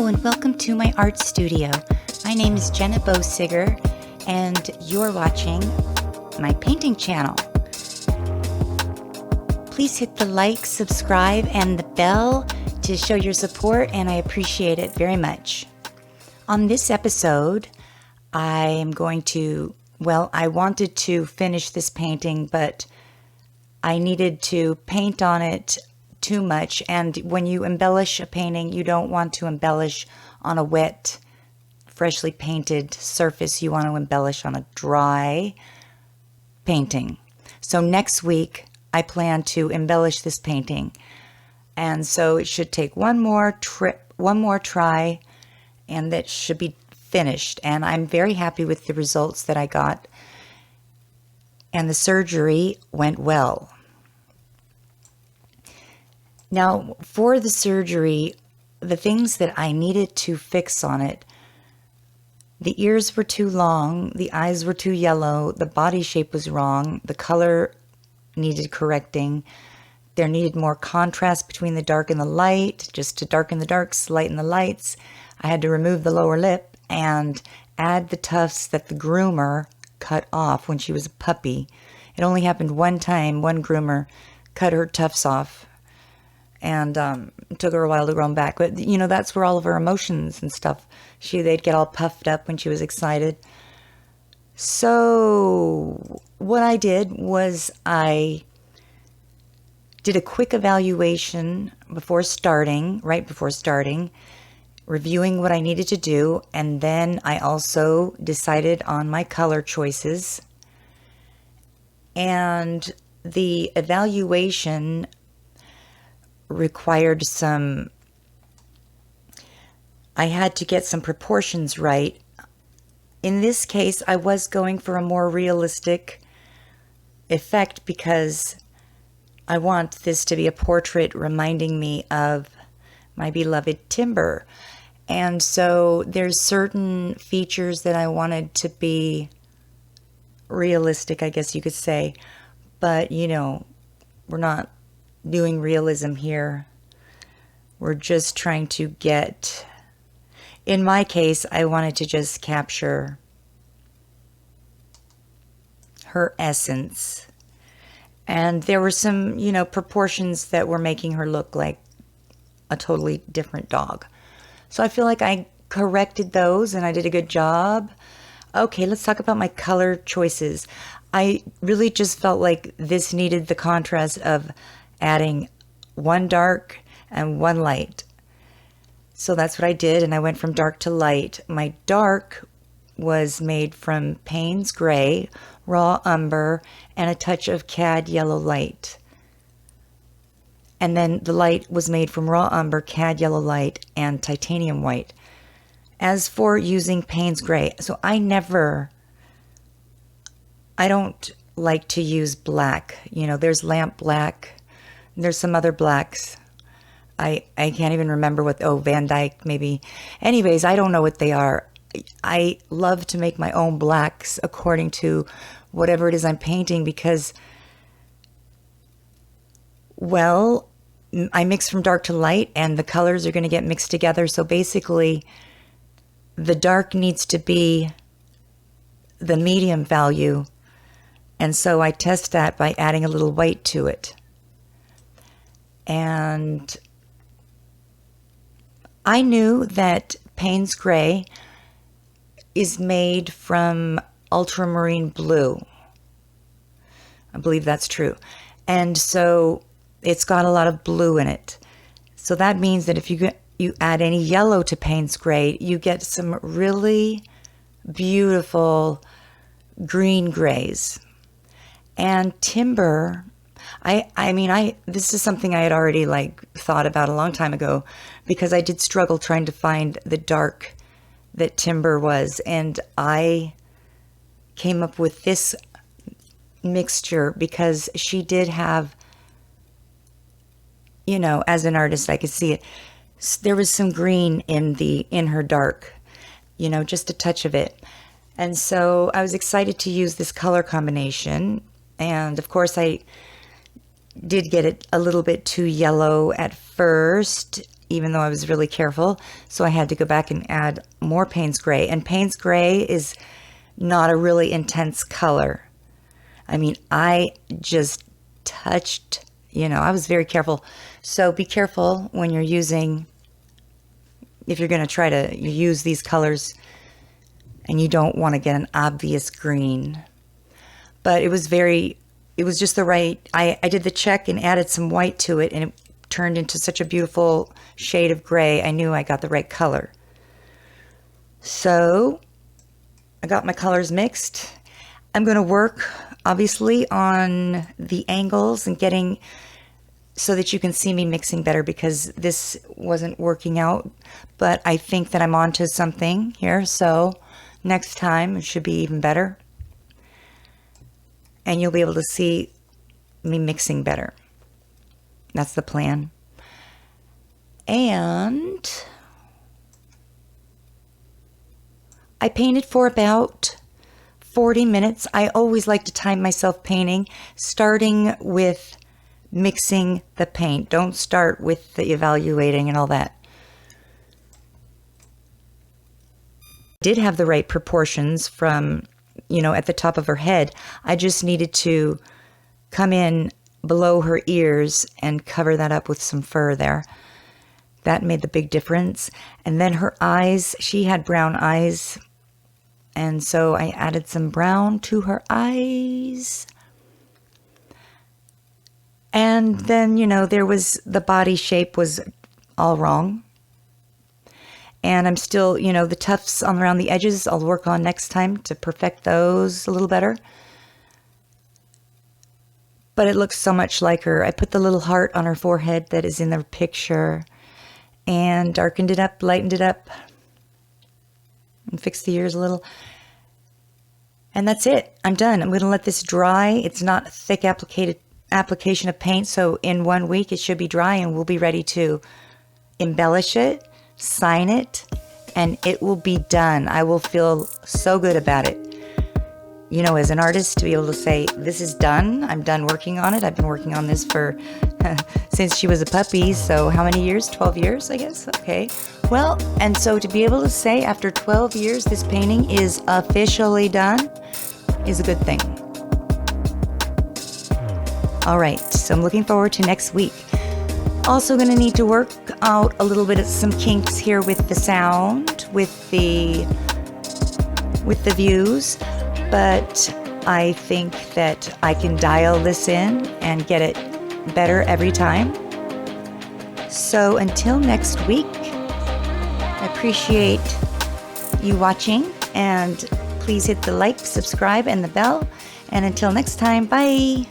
Hello and welcome to my art studio. My name is Jenna Bosiger and you're watching my painting channel. Please hit the like, subscribe, and the bell to show your support, and I appreciate it very much. On this episode, I am going to, I wanted to finish this painting, but I needed to paint on it too much. And when you embellish a painting, you don't want to embellish on a wet, freshly painted surface. You want to embellish on a dry painting. So next week, I plan to embellish this painting. And so it should take one more try, and that should be finished. And I'm very happy with the results that I got. And the surgery went well. Now, for the surgery, the things that I needed to fix on it, the ears were too long, the eyes were too yellow, the body shape was wrong, the color needed correcting, there needed more contrast between the dark and the light, just to darken the darks, lighten the lights. I had to remove the lower lip and add the tufts that the groomer cut off when she was a puppy. It only happened one time. One groomer cut her tufts off, and it took her a while to grow them back. But, you know, that's where all of her emotions and stuff, they'd get all puffed up when she was excited. So what I did was I did a quick evaluation right before starting, reviewing what I needed to do, and then I also decided on my color choices. And the evaluation required I had to get some proportions right. In this case, I was going for a more realistic effect because I want this to be a portrait reminding me of my beloved Timber. And so there's certain features that I wanted to be realistic, I guess you could say. But, you know, we're not doing realism here. We're just trying to get, in my case, I wanted to just capture her essence. And there were some, you know, proportions that were making her look like a totally different dog. So I feel like I corrected those and I did a good job. Okay, let's talk about my color choices. I really just felt like this needed the contrast of adding one dark and one light. So that's what I did, and I went from dark to light. My dark was made from Payne's Gray, raw umber, and a touch of cad yellow light. And then the light was made from raw umber, cad yellow light, and titanium white. As for using Payne's Gray, so I don't like to use black. You know, there's lamp black, there's some other blacks. I can't even remember Van Dyke maybe. Anyways, I don't know what they are. I love to make my own blacks according to whatever it is I'm painting because, well, I mix from dark to light and the colors are going to get mixed together. So basically, the dark needs to be the medium value. And so I test that by adding a little white to it. And I knew that Payne's Gray is made from ultramarine blue. I believe that's true. And so it's got a lot of blue in it. So that means that if you add any yellow to Payne's Gray, you get some really beautiful green grays. And Timber, this is something I had already thought about a long time ago because I did struggle trying to find the dark that Timber was. And I came up with this mixture because she did have, you know, as an artist, I could see it. There was some green in her dark, you know, just a touch of it. And so I was excited to use this color combination. And of course I did get it a little bit too yellow at first, even though I was really careful. So I had to go back and add more Payne's Gray. And Payne's Gray is not a really intense color. I mean, I just touched, I was very careful. So be careful when you're using, if you're going to try to use these colors and you don't want to get an obvious green. But it was just the right, I did the check and added some white to it, and it turned into such a beautiful shade of gray. I knew I got the right color. So I got my colors mixed. I'm going to work, obviously, on the angles and getting so that you can see me mixing better, because this wasn't working out. But I think that I'm onto something here. So next time it should be even better. And you'll be able to see me mixing better. That's the plan. And I painted for about 40 minutes. I always like to time myself painting, starting with mixing the paint. Don't start with the evaluating and all that. Did have the right proportions from, at the top of her head. I just needed to come in below her ears and cover that up with some fur there. That made the big difference. And then her eyes, she had brown eyes, and so I added some brown to her eyes. And then, there was, the body shape was all wrong. And I'm still, the tufts on around the edges, I'll work on next time to perfect those a little better. But it looks so much like her. I put the little heart on her forehead that is in the picture and darkened it up, lightened it up, and fixed the ears a little. And that's it. I'm done. I'm going to let this dry. It's not a thick application of paint, so in 1 week it should be dry, and we'll be ready to embellish it, sign it, and it will be done. I will feel so good about it. As an artist, to be able to say, this is done. I'm done working on it. I've been working on this for since she was a puppy. So how many years? 12 years, I guess. Okay. Well, and so to be able to say after 12 years, this painting is officially done is a good thing. All right. So I'm looking forward to next week. Also going to need to work out a little bit of some kinks here with the sound, with the views. But I think that I can dial this in and get it better every time. So until next week, I appreciate you watching, and please hit the like, subscribe, and the bell. And until next time, bye.